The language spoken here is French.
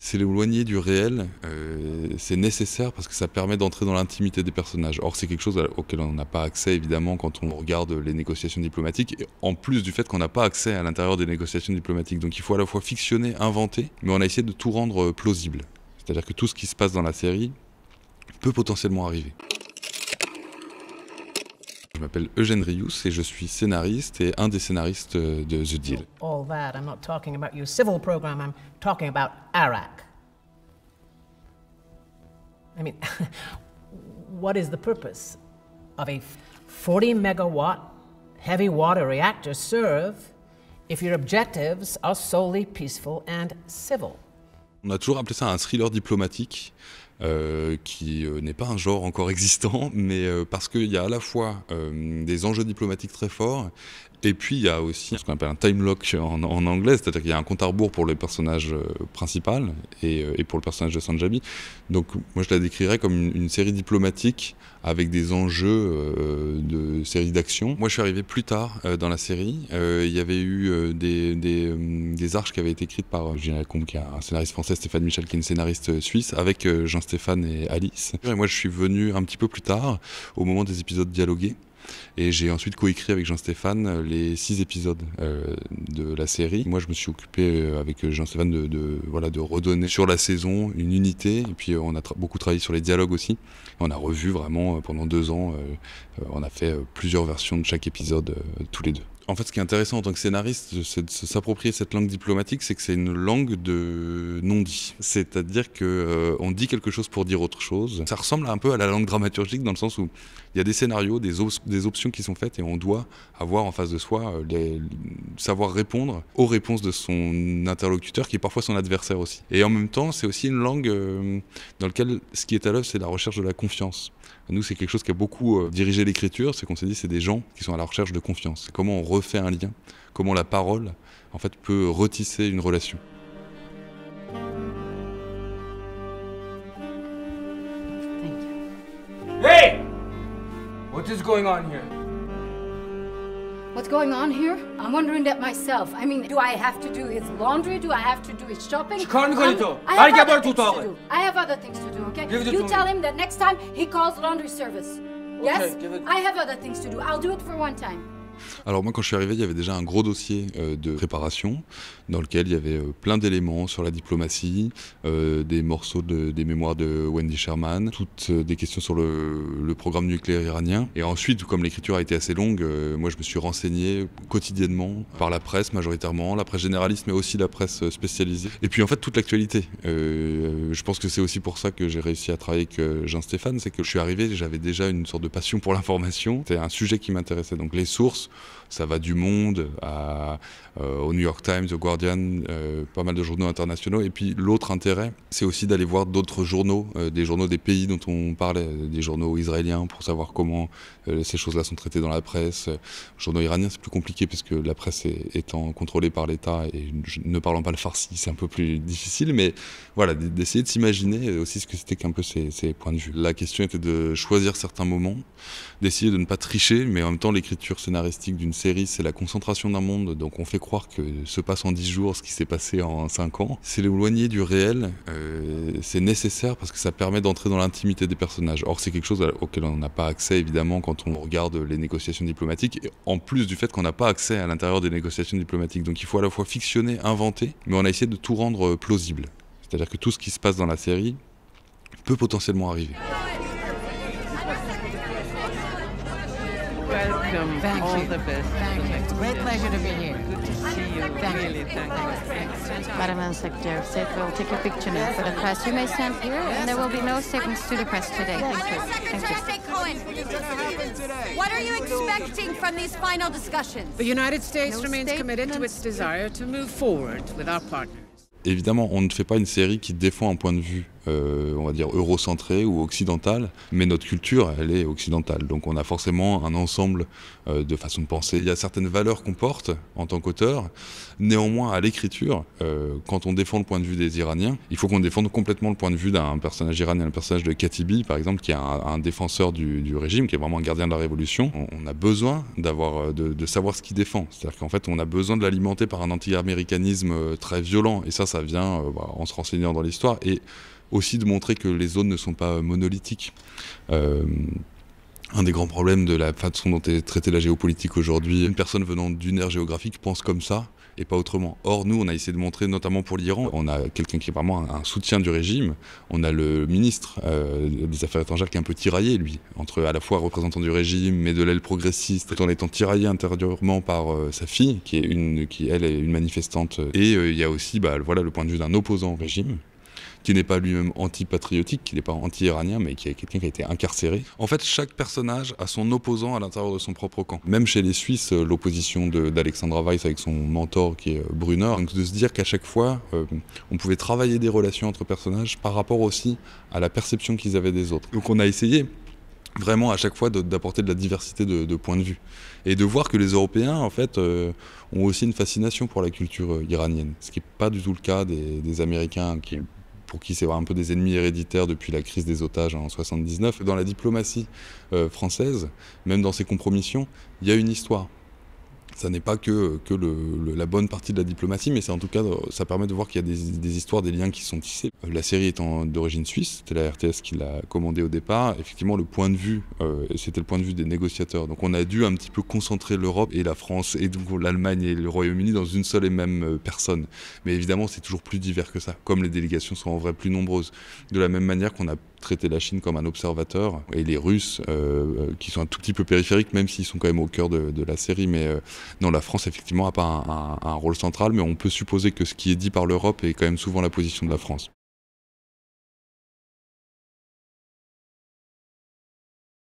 S'éloigner du réel, c'est nécessaire parce que ça permet d'entrer dans l'intimité des personnages. Or, c'est quelque chose auquel on n'a pas accès, évidemment, quand on regarde les négociations diplomatiques, et en plus du fait qu'on n'a pas accès à l'intérieur des négociations diplomatiques. Donc il faut à la fois fictionner, inventer, mais on a essayé de tout rendre plausible. C'est-à-dire que tout ce qui se passe dans la série peut potentiellement arriver. Je m'appelle Eugène Rius et je suis scénariste et un des scénaristes de The Deal. All that, I'm not talking about your civil program, I'm talking about Arak. I mean, what is the purpose of a 40 megawatt heavy water reactor serve if your objectives are solely peaceful and civil? On a toujours appelé ça un thriller diplomatique. Qui n'est pas un genre encore existant, mais parce qu'il y a à la fois des enjeux diplomatiques très forts, et puis il y a aussi ce qu'on appelle un time lock en anglais, c'est-à-dire qu'il y a un compte à rebours pour le personnage principal et pour le personnage de Sanjabi. Donc moi je la décrirais comme une série diplomatique avec des enjeux de série d'action. Moi je suis arrivé plus tard dans la série. Il y avait eu des arches qui avaient été écrites par Gilles Lacombe, qui est un scénariste français, Stéphane Michel, qui est une scénariste suisse, avec Jean-Stéphane et Alice. Et moi je suis venu un petit peu plus tard, au moment des épisodes dialogués. Et j'ai ensuite coécrit avec Jean-Stéphane les 6 épisodes de la série. Moi, je me suis occupé avec Jean-Stéphane de redonner sur la saison une unité. Et puis, on a beaucoup travaillé sur les dialogues aussi. On a revu vraiment pendant 2 ans. On a fait plusieurs versions de chaque épisode, tous les deux. En fait, ce qui est intéressant en tant que scénariste, c'est de s'approprier cette langue diplomatique, c'est que c'est une langue de non-dit. C'est-à-dire qu'on dit quelque chose pour dire autre chose. Ça ressemble un peu à la langue dramaturgique dans le sens où il y a des scénarios, des options qui sont faites et on doit avoir en face de soi, savoir répondre aux réponses de son interlocuteur qui est parfois son adversaire aussi. Et en même temps, c'est aussi une langue dans laquelle ce qui est à l'œuvre, c'est la recherche de la confiance. Nous, c'est quelque chose qui a beaucoup dirigé l'écriture, c'est qu'on s'est dit c'est des gens qui sont à la recherche de confiance. Comment on refait un lien, comment la parole en fait peut retisser une relation. Hey! What is going on here? What's going on here? I'm wondering that myself. I mean, do I have to do his laundry? Do I have to do his shopping? I have other things to do, okay? You tell him that next time he calls laundry service. Yes? I have other things to do. I'll do it for one time. Alors moi quand je suis arrivé, il y avait déjà un gros dossier de préparation dans lequel il y avait plein d'éléments sur la diplomatie, des morceaux des mémoires de Wendy Sherman, toutes des questions sur le programme nucléaire iranien. Et ensuite, comme l'écriture a été assez longue, moi je me suis renseigné quotidiennement par la presse majoritairement, la presse généraliste mais aussi la presse spécialisée. Et puis en fait toute l'actualité. Je pense que c'est aussi pour ça que j'ai réussi à travailler avec Jean-Stéphane, c'est que je suis arrivé, j'avais déjà une sorte de passion pour l'information. C'était un sujet qui m'intéressait, donc les sources, ça va du Monde au New York Times, au Guardian, pas mal de journaux internationaux. Et puis l'autre intérêt, c'est aussi d'aller voir d'autres journaux, des journaux des pays dont on parlait, des journaux israéliens pour savoir comment ces choses-là sont traitées dans la presse. Journaux iraniens, c'est plus compliqué parce que la presse étant contrôlée par l'État et ne parlant pas le farsi, c'est un peu plus difficile. Mais voilà, d'essayer de s'imaginer aussi ce que c'était qu'un peu ces points de vue. La question était de choisir certains moments, d'essayer de ne pas tricher, mais en même temps l'écriture scénaristique d'une série, c'est la concentration d'un monde, donc on fait croire que se passe en 10 jours ce qui s'est passé en 5 ans. S'éloigner du réel, c'est nécessaire parce que ça permet d'entrer dans l'intimité des personnages. Or, c'est quelque chose auquel on n'a pas accès, évidemment, quand on regarde les négociations diplomatiques, et en plus du fait qu'on n'a pas accès à l'intérieur des négociations diplomatiques. Donc il faut à la fois fictionner, inventer, mais on a essayé de tout rendre plausible. C'est-à-dire que tout ce qui se passe dans la série peut potentiellement arriver. Welcome. Thank All you. the best. Thank you. It's a great pleasure to be here. Good to see you. Thank you. Really, thank you. Madam Secretary of State, we'll take a picture now for the press. You may stand here, and there will be no statements to the press today. Thank you. Thank you. Secretary Cohen, what are you expecting from these final discussions? The United States No remains committed to its desire to move forward with our partners. Évidemment, on ne fait pas une série qui défend un point de vue on va dire eurocentrée ou occidentale, mais notre culture, elle est occidentale. Donc on a forcément un ensemble de façons de penser. Il y a certaines valeurs qu'on porte en tant qu'auteur. Néanmoins, à l'écriture, quand on défend le point de vue des Iraniens, il faut qu'on défende complètement le point de vue d'un personnage iranien, le personnage de Katibi, par exemple, qui est un défenseur du régime, qui est vraiment un gardien de la révolution. On a besoin de savoir ce qu'il défend. C'est-à-dire qu'en fait, on a besoin de l'alimenter par un anti-américanisme très violent. Et ça vient en se renseignant dans l'histoire. Et aussi de montrer que les zones ne sont pas monolithiques. Un des grands problèmes de la façon dont est traitée la géopolitique aujourd'hui, une personne venant d'une aire géographique pense comme ça et pas autrement. Or, nous, on a essayé de montrer, notamment pour l'Iran, on a quelqu'un qui est vraiment un soutien du régime. On a le ministre des Affaires étrangères qui est un peu tiraillé, lui, entre à la fois représentant du régime, mais de l'aile progressiste, tout en étant tiraillé intérieurement par sa fille, qui elle, est une manifestante. Et il y a aussi le point de vue d'un opposant au régime, qui n'est pas lui-même anti-patriotique, qui n'est pas anti-iranien, mais qui est quelqu'un qui a été incarcéré. En fait, chaque personnage a son opposant à l'intérieur de son propre camp. Même chez les Suisses, l'opposition d'Alexandra Weiss avec son mentor qui est Brunner. Donc de se dire qu'à chaque fois, on pouvait travailler des relations entre personnages par rapport aussi à la perception qu'ils avaient des autres. Donc on a essayé vraiment à chaque fois d'apporter de la diversité de points de vue. Et de voir que les Européens, en fait, ont aussi une fascination pour la culture iranienne. Ce qui n'est pas du tout le cas des Américains pour qui c'est un peu des ennemis héréditaires depuis la crise des otages en 1979. Dans la diplomatie française, même dans ses compromissions, il y a une histoire. Ça n'est pas que la bonne partie de la diplomatie, mais c'est en tout cas, ça permet de voir qu'il y a des histoires, des liens qui sont tissés. La série étant d'origine suisse, c'était la RTS qui l'a commandée au départ. Effectivement, le point de vue, c'était le point de vue des négociateurs. Donc on a dû un petit peu concentrer l'Europe et la France, et donc l'Allemagne et le Royaume-Uni dans une seule et même personne. Mais évidemment, c'est toujours plus divers que ça, comme les délégations sont en vrai plus nombreuses. De la même manière qu'on a traité la Chine comme un observateur, et les Russes, qui sont un tout petit peu périphériques, même s'ils sont quand même au cœur de la série, mais non, la France, effectivement, n'a pas un rôle central, mais on peut supposer que ce qui est dit par l'Europe est quand même souvent la position de la France.